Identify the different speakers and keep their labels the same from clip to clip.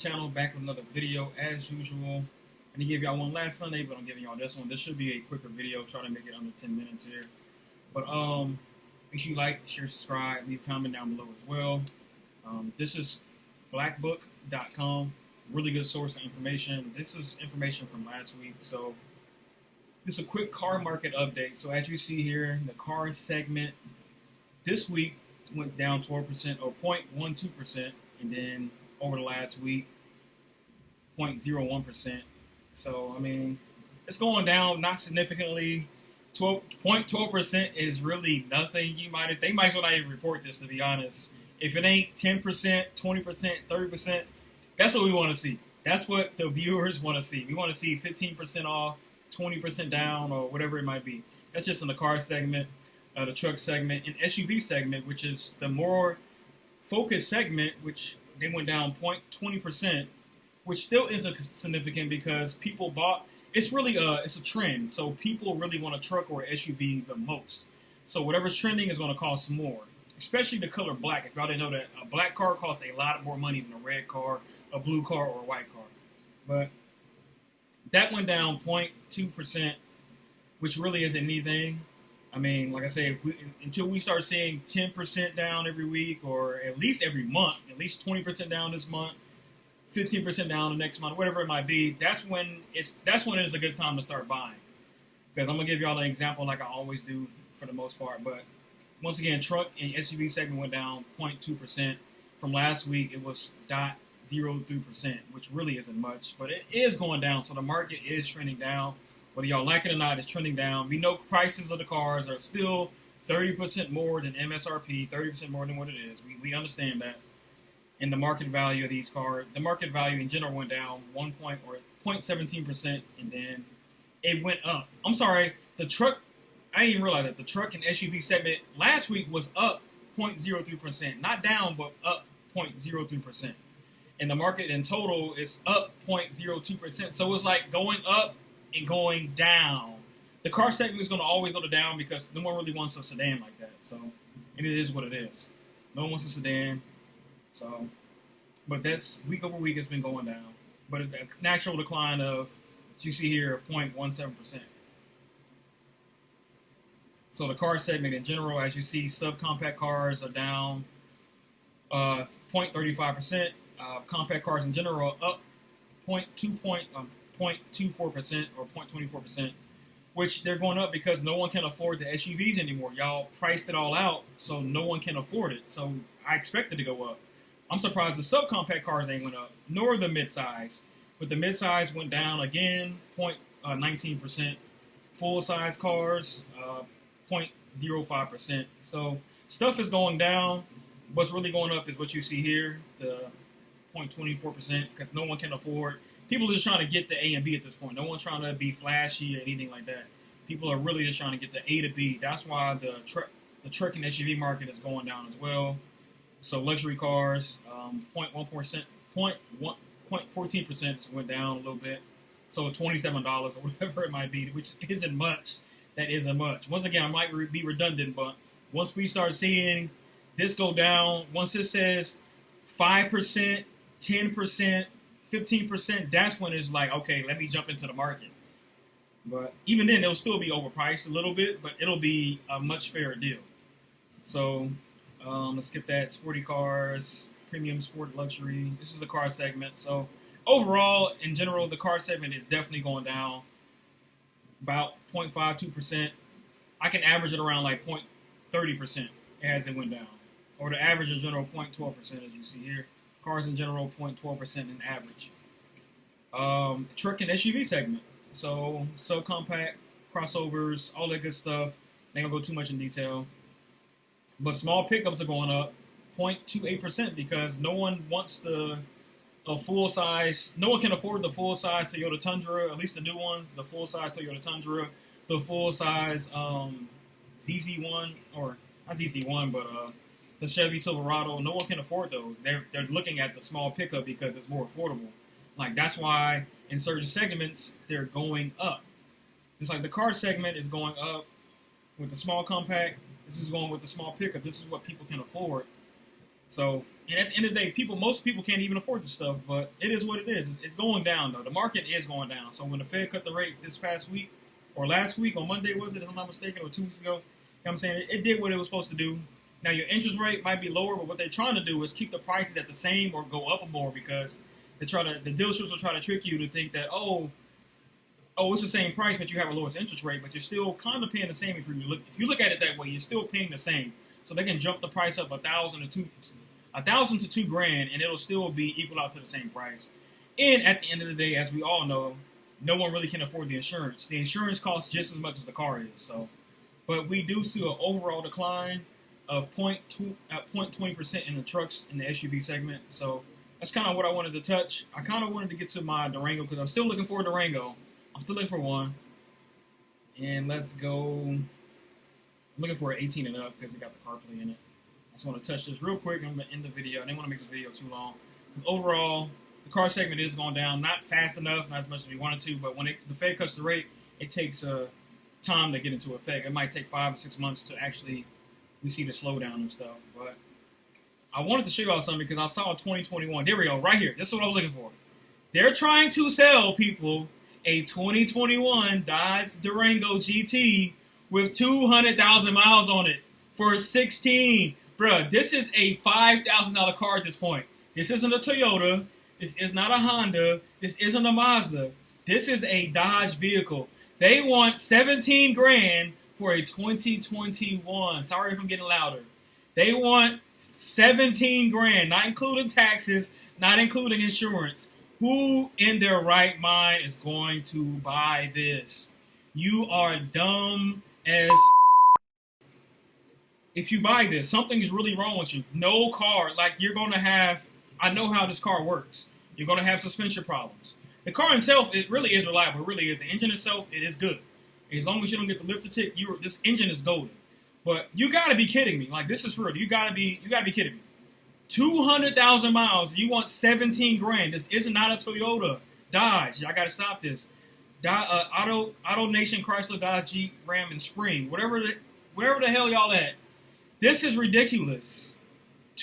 Speaker 1: channel, back with another video as usual. I didn't give y'all one last Sunday, but I'm giving y'all this one. This should be a quicker video, trying to make it under 10 minutes here. But make sure you like, share, subscribe, leave a comment down below as well. This is blackbook.com, really good source of information. This is information from last week, so this is a quick car market update. So as you see here, the car segment this week went down 12% or 0.12%, and then over the last week, 0.01%. So, I mean, it's going down, not significantly. 0.12% is really nothing. They might as well not even report this, to be honest. If it ain't 10%, 20%, 30%, that's what we want to see. That's what the viewers want to see. We want to see 15% off, 20% down, or whatever it might be. That's just in the car segment, the truck segment, and SUV segment, which is the more focused segment, which they went down 0.20%, which still isn't significant because people bought. It's really it's a trend, so people really want a truck or SUV the most. So whatever's trending is going to cost more, especially the color black. If y'all didn't know that, a black car costs a lot more money than a red car, a blue car, or a white car. But that went down 0.2%, which really isn't anything. I mean, like I say, until we start seeing 10% down every week, or at least every month, at least 20% down this month, 15% down the next month, whatever it might be, that's when it's a good time to start buying. Because I'm gonna give y'all an example, like I always do for the most part. But once again, truck and SUV segment went down 0.2%. From last week, it was 0.03%, which really isn't much, but it is going down. So the market is trending down. Whether y'all like it or not, it's trending down. We know prices of the cars are still 30% more than MSRP, 30% more than what it is. We understand that. And the market value of these cars, the market value in general went down 0.17%, and then it went up. I'm sorry, the truck, I didn't even realize that. The truck and SUV segment last week was up 0.03%. Not down, but up 0.03%. And the market in total is up 0.02%. So it's like going up and going down. The car segment is going to always go to down because no one really wants a sedan like that. So, and it is what it is. No one wants a sedan. So, but that's week over week, it's been going down. But a natural decline of, as you see here, 0.17%. So the car segment in general, as you see, subcompact cars are down 0.35%. Compact cars in general are up 0.24% or 0.24%, which they're going up because no one can afford the SUVs anymore. Y'all priced it all out, so no one can afford it. So I expect it to go up. I'm surprised the subcompact cars ain't went up, nor the midsize. But the midsize went down again, 0.19%. Full-size cars, 0.05%. So stuff is going down. What's really going up is what you see here, the 0.24%, because no one can afford. People are just trying to get to A and B at this point. No one's trying to be flashy or anything like that. People are really just trying to get to A to B. That's why the truck and SUV market is going down as well. So luxury cars, 0.14% went down a little bit. So $27 or whatever it might be, which isn't much. That isn't much. Once again, I might be redundant, but once we start seeing this go down, once it says 5%, 10%, 15%, that's when it's like, okay, let me jump into the market. But even then, it'll still be overpriced a little bit, but it'll be a much fairer deal. So let's skip that. Sporty cars, premium sport luxury. This is the car segment. So overall, in general, the car segment is definitely going down about 0.52%. I can average it around like 0.30% as it went down. Or the average in general, 0.12%, as you see here. Cars in general, 0.12% in average. Truck and SUV segment. So subcompact, crossovers, all that good stuff. Ain't gonna go too much in detail. But small pickups are going up 0.28% because no one wants a full size. No one can afford the full size Toyota Tundra, at least the new ones. The full size Toyota Tundra, the full size ZZ1, or not ZZ1, but the Chevy Silverado. No one can afford those. They're looking at the small pickup because it's more affordable. Like, that's why in certain segments they're going up. Just like the car segment is going up with the small compact. This is going with the small pickup. This is what people can afford. So, and at the end of the day, most people can't even afford this stuff, but it is what it is. It's going down, though. The market is going down. So when the Fed cut the rate this past week, or last week, on Monday, was it, if I'm not mistaken, or 2 weeks ago, you know what I'm saying? It did what it was supposed to do. Now, your interest rate might be lower, but what they're trying to do is keep the prices at the same or go up more, because the dealerships will try to trick you to think that, oh, it's the same price, but you have a lower interest rate, but you're still kind of paying the same. If you look at it that way, you're still paying the same. So they can jump the price up $1,000 to $2,000, and it'll still be equal out to the same price. And at the end of the day, as we all know, no one really can afford the insurance. The insurance costs just as much as the car is. So, but we do see an overall decline of 0.20% in the trucks in the SUV segment. So that's kind of what I wanted to touch. I kind of wanted to get to my Durango because I'm still looking for a Durango. I'm still looking for one. And let's go. I'm looking for an 18 and up because it got the CarPlay in it. I just want to touch this real quick. I'm going to end the video. I didn't want to make this video too long. Because overall, the car segment is going down. Not fast enough, not as much as we wanted to. But when the Fed cuts the rate, it takes time to get into effect. It might take 5 or 6 months to actually we see the slowdown and stuff. But I wanted to show y'all something because I saw 2021. There we go, right here. This is what I was looking for. They're trying to sell people a 2021 Dodge Durango GT with 200,000 miles on it for $16,000. Bruh, this is a $5,000 car at this point. This isn't a Toyota. This is not a Honda. This isn't a Mazda. This is a Dodge vehicle. They want $17,000 for a 2021. Sorry if I'm getting louder. They want $17,000, not including taxes, not including insurance. Who in their right mind is going to buy this? You are dumb as. If you buy this, something is really wrong with you. No car, like you're going to have. I know how this car works. You're going to have suspension problems. The car itself, it really is reliable. It really is. The engine itself, it is good. As long as you don't get the lifter tick, this engine is golden. But you got to be kidding me. Like, this is for real. You got to be kidding me. 200,000 miles. You want $17,000. This is not a Toyota, Dodge. Y'all got to stop this. Auto Nation, Chrysler, Dodge, Jeep, Ram, and Spring. Wherever the hell y'all at. This is ridiculous.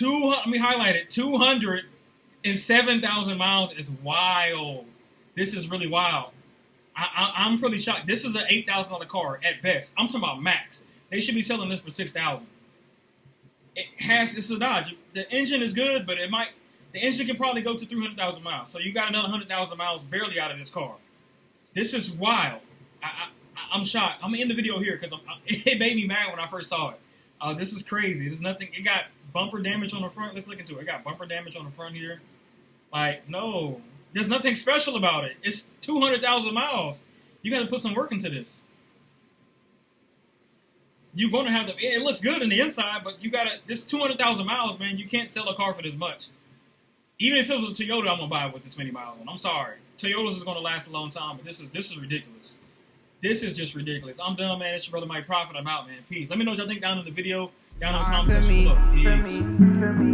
Speaker 1: Let me highlight it. 207,000 miles is wild. This is really wild. I'm really shocked. This is an $8,000 car at best. I'm talking about max. They should be selling this for $6,000. It's a Dodge. The engine is good, but the engine can probably go to 300,000 miles. So you got another 100,000 miles barely out of this car. This is wild. I'm shocked. I'm gonna end the video here because it made me mad when I first saw it. This is crazy. There's nothing. It got bumper damage on the front. Let's look into it. It got bumper damage on the front here. Like, no. There's nothing special about it. It's 200,000 miles. You got to put some work into this. You're going to have to. It looks good in the inside, but you got to. This 200,000 miles, man. You can't sell a car for this much. Even if it was a Toyota, I'm gonna buy it with this many miles on. I'm sorry. Toyotas is gonna last a long time, but this is ridiculous. This is just ridiculous. I'm done, man. It's your brother Mike Prophet. I'm out, man. Peace. Let me know what y'all think down in the video, down in the comment section below. Peace.